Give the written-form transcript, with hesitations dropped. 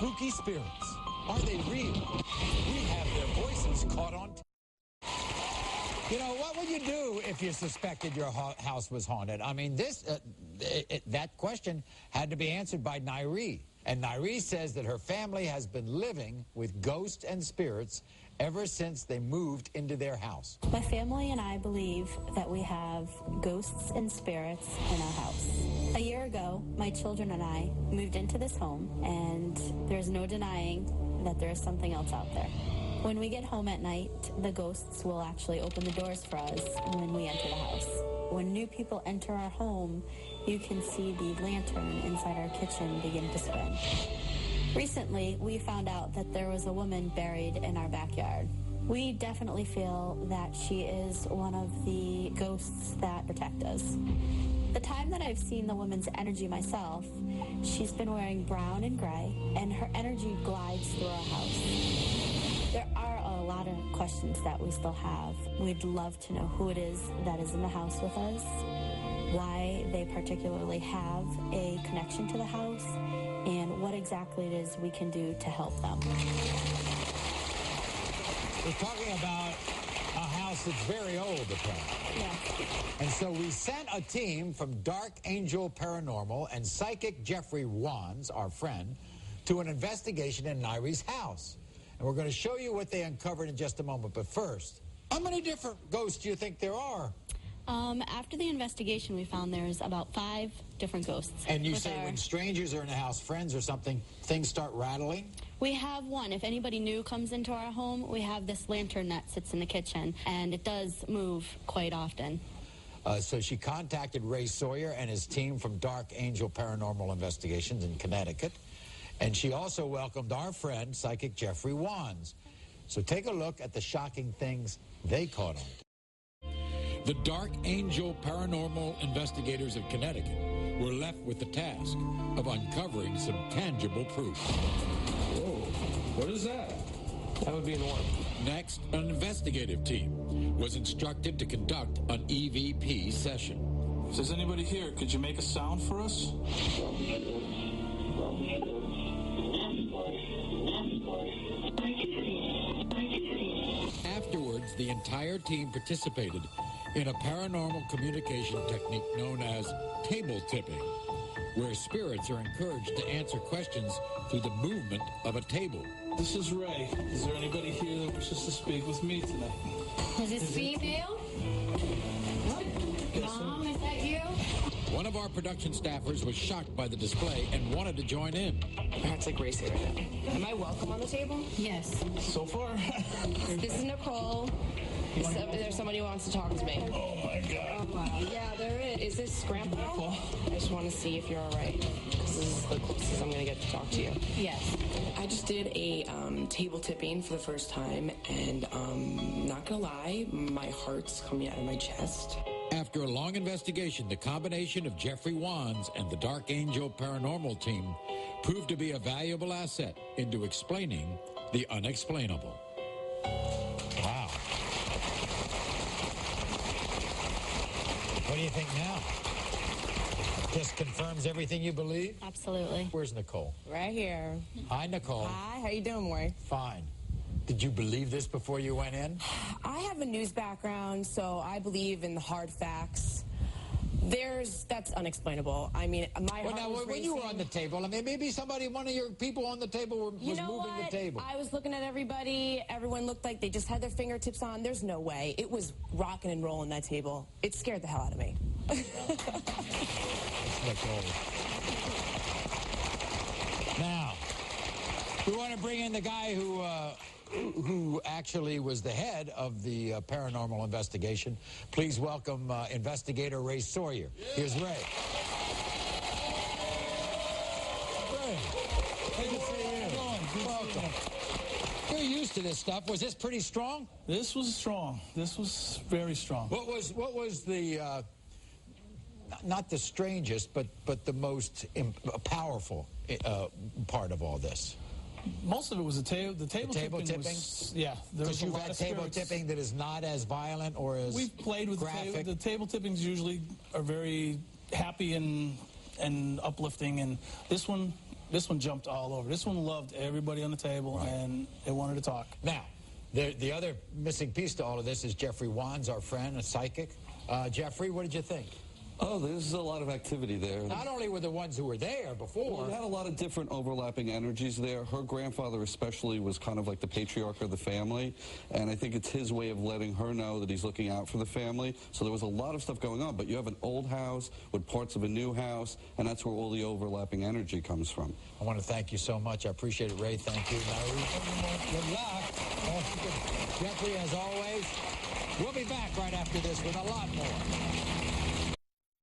spooky spirits. Are they real? We have their voices caught on tape. You know, what would you do if you suspected your house was haunted? I mean, that question had to be answered by Nairi. And Nairi says that her family has been living with ghosts and spirits ever since they moved into their house. My family and I believe that we have ghosts and spirits in our house. A year ago, my children and I moved into this home, and there's no denying that there is something else out there. When we get home at night, the ghosts will actually open the doors for us when we enter the house. When new people enter our home, you can see the lantern inside our kitchen begin to spin. Recently, we found out that there was a woman buried in our backyard. We definitely feel that she is one of the ghosts that protect us. The time that I've seen the woman's energy myself, she's been wearing brown and gray, and her energy glides through our house. There are a lot of questions that we still have. We'd love to know who it is that is in the house with us, why they particularly have a connection to the house, and what exactly it is we can do to help them. We're talking about a house that's very old, apparently. Yeah. And so we sent a team from Dark Angel Paranormal and psychic Jeffrey Wands, our friend, to an investigation in Nairi's house. And we're going to show you what they uncovered in just a moment. But first, how many different ghosts do you think there are? After the investigation, we found there's about 5 different ghosts. And you say when strangers are in the house, friends or something, things start rattling? We have one. If anybody new comes into our home, we have this lantern that sits in the kitchen, and it does move quite often. So she contacted Ray Sawyer and his team from Dark Angel Paranormal Investigations in Connecticut. And she also welcomed our friend, psychic Jeffrey Wands. So take a look at the shocking things they caught on. The Dark Angel Paranormal Investigators of Connecticut were left with the task of uncovering some tangible proof. Whoa, what is that? That would be an orb. Next, an investigative team was instructed to conduct an EVP session. If there's anybody here, could you make a sound for us? Afterwards, the entire team participated in a paranormal communication technique known as table tipping, where spirits are encouraged to answer questions through the movement of a table. This is Ray. Is there anybody here that wishes to speak with me tonight? Is this female? Mom, is that you? One of our production staffers was shocked by the display and wanted to join in. My heart's like racing right now. Am I welcome on the table? Yes. So far. This is Nicole. Is there somebody who wants to talk to me? Oh, my God. Oh, wow. Yeah, there is. Is this Grandpa? Nicole. I just want to see if you're all right. This is the closest I'm going to get to talk to you. Yes. I just did a table tipping for the first time, and not going to lie, my heart's coming out of my chest. After a long investigation, the combination of Jeffrey Wands and the Dark Angel Paranormal team proved to be a valuable asset into explaining the unexplainable. Wow. What do you think now? Just confirms everything you believe? Absolutely. Where's Nicole? Right here. Hi, Nicole. Hi, how you doing, Maury? Fine. Did you believe this before you went in? I have a news background, so I believe in the hard facts. That's unexplainable. I mean, my heart was when you were racing. on the table, I mean, maybe one of your people on the table was moving the table. I was looking at everybody. Everyone looked like they just had their fingertips on. There's no way. It was rocking and rolling that table. It scared the hell out of me. Now, we want to bring in the guy who actually was the head of the paranormal investigation. Please welcome investigator Ray Sawyer. Here's Ray. Ray, good to see you. Welcome. You're used to this stuff. Was this pretty strong? This was strong. This was very strong. What was the not the strangest, but the most powerful part of all this? Most of it was the table tipping. Yeah. Because you've had table tipping that is not as violent or as We've played with graphic. the table tippings usually are very happy and uplifting, and this one This one jumped all over. This one loved everybody on the table, and it wanted to talk. Now, the other missing piece to all of this is Jeffrey Wands, our friend, a psychic. Jeffrey, what did you think? Oh, there's a lot of activity there. Not only were the ones who were there before. Well, we had a lot of different overlapping energies there. Her grandfather especially was kind of like the patriarch of the family, and I think it's his way of letting her know that he's looking out for the family. So there was a lot of stuff going on, but you have an old house with parts of a new house, and that's where all the overlapping energy comes from. I want to thank you so much. I appreciate it, Ray. Thank you, Maury. Good luck. Jeffrey, as always, we'll be back right after this with a lot more.